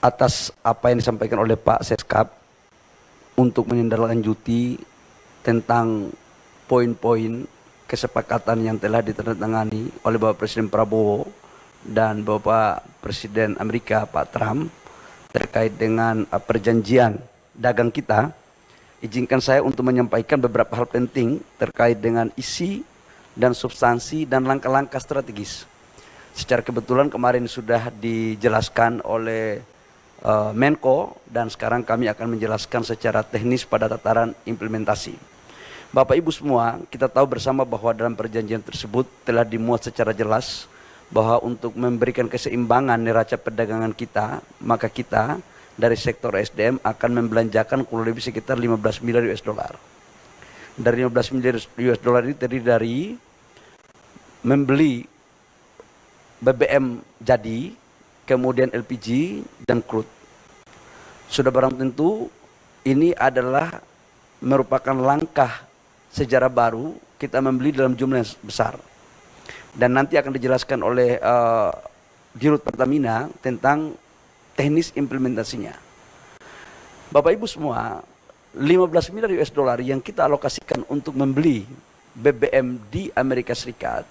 atas apa yang disampaikan oleh Pak Seskap untuk menindaklanjuti tentang poin-poin kesepakatan yang telah ditandatangani oleh Bapak Presiden Prabowo dan Bapak Presiden Amerika Pak Trump terkait dengan perjanjian dagang kita. Izinkan saya untuk menyampaikan beberapa hal penting terkait dengan isi dan substansi dan langkah-langkah strategis. Secara kebetulan kemarin sudah dijelaskan oleh Menko dan sekarang kami akan menjelaskan secara teknis pada tataran implementasi. Bapak Ibu semua, kita tahu bersama bahwa dalam perjanjian tersebut telah dimuat secara jelas bahwa untuk memberikan keseimbangan neraca perdagangan kita, maka kita dari sektor SDM akan membelanjakan kurang lebih sekitar 15 miliar US dollar. Dari 15 miliar US dollar ini terdiri dari membeli BBM jadi, kemudian LPG dan crude. Sudah barang tentu ini adalah merupakan langkah sejarah baru kita membeli dalam jumlah yang besar. Dan nanti akan dijelaskan oleh Dirut Pertamina tentang teknis implementasinya. Bapak Ibu semua, 15 miliar US dollar yang kita alokasikan untuk membeli BBM di Amerika Serikat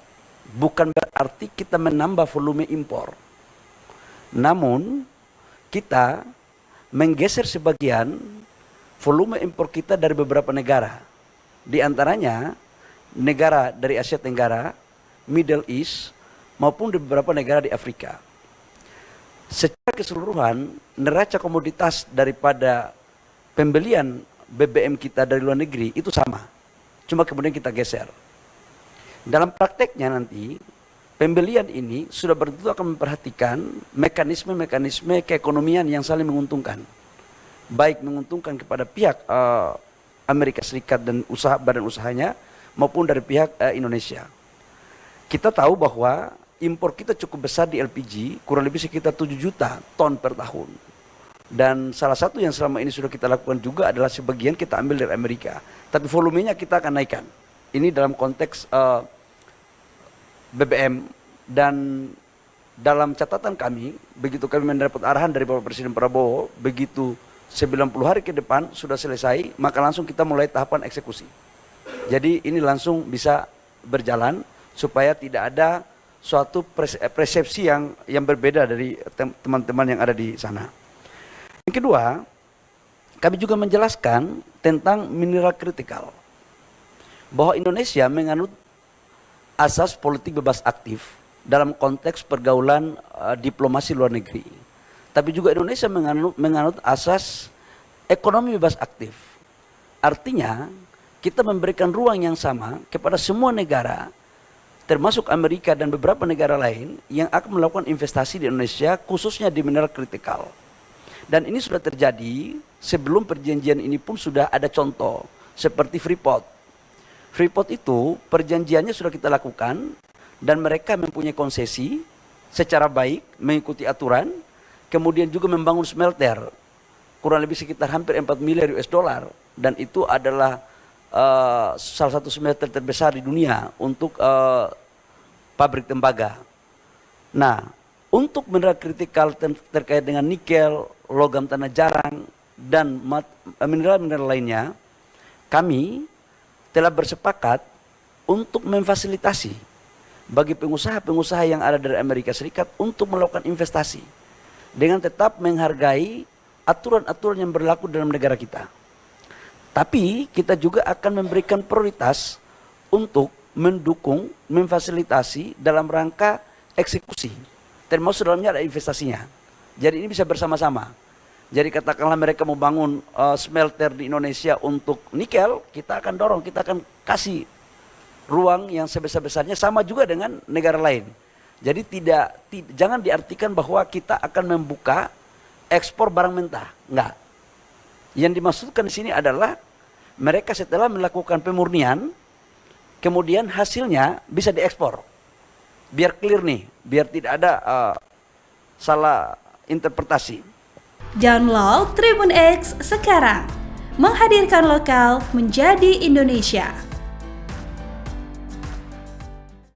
bukan berarti kita menambah volume impor. Namun kita menggeser sebagian volume impor kita dari beberapa negara. Di antaranya negara dari Asia Tenggara, Middle East, maupun di beberapa negara di Afrika. Secara keseluruhan, neraca komoditas daripada pembelian BBM kita dari luar negeri itu sama. Cuma kemudian kita geser. Dalam prakteknya nanti, pembelian ini sudah tentu akan memperhatikan mekanisme-mekanisme keekonomian yang saling menguntungkan. Baik menguntungkan kepada pihak Amerika Serikat dan badan usahanya maupun dari pihak Indonesia. Kita tahu bahwa impor kita cukup besar di LPG, kurang lebih sekitar 7 juta ton per tahun. Dan salah satu yang selama ini sudah kita lakukan juga adalah sebagian kita ambil dari Amerika. Tapi volumenya kita akan naikkan. Ini dalam konteks BBM, dan dalam catatan kami, begitu kami mendapat arahan dari Bapak Presiden Prabowo, begitu 90 hari ke depan sudah selesai, maka langsung kita mulai tahapan eksekusi. Jadi ini langsung bisa berjalan supaya tidak ada suatu persepsi yang berbeda dari teman-teman yang ada di sana. Yang kedua, kami juga menjelaskan tentang mineral kritikal, bahwa Indonesia menganut asas politik bebas aktif dalam konteks pergaulan diplomasi luar negeri. Tapi juga Indonesia menganut asas ekonomi bebas aktif. Artinya kita memberikan ruang yang sama kepada semua negara, termasuk Amerika dan beberapa negara lain yang akan melakukan investasi di Indonesia, khususnya di mineral kritikal. Dan ini sudah terjadi sebelum perjanjian ini pun sudah ada contoh seperti Freeport. Freeport itu perjanjiannya sudah kita lakukan dan mereka mempunyai konsesi secara baik, mengikuti aturan, kemudian juga membangun smelter kurang lebih sekitar hampir 4 miliar US dollar, dan itu adalah salah satu smelter terbesar di dunia untuk pabrik tembaga. Nah, untuk mineral kritikal terkait dengan nikel, logam tanah jarang, dan mineral-mineral lainnya, kami telah bersepakat untuk memfasilitasi bagi pengusaha-pengusaha yang ada dari Amerika Serikat untuk melakukan investasi dengan tetap menghargai aturan-aturan yang berlaku dalam negara kita. Tapi kita juga akan memberikan prioritas untuk mendukung, memfasilitasi dalam rangka eksekusi, termasuk dalamnya ada investasinya. Jadi ini bisa bersama-sama. Jadi katakanlah mereka mau bangun smelter di Indonesia untuk nikel, kita akan dorong, kita akan kasih ruang yang sebesar-besarnya, sama juga dengan negara lain. Jadi jangan diartikan bahwa kita akan membuka ekspor barang mentah, enggak. Yang dimaksudkan di sini adalah mereka setelah melakukan pemurnian, kemudian hasilnya bisa diekspor. Biar clear nih, biar tidak ada salah interpretasi. Download Tribun X sekarang, menghadirkan lokal menjadi Indonesia.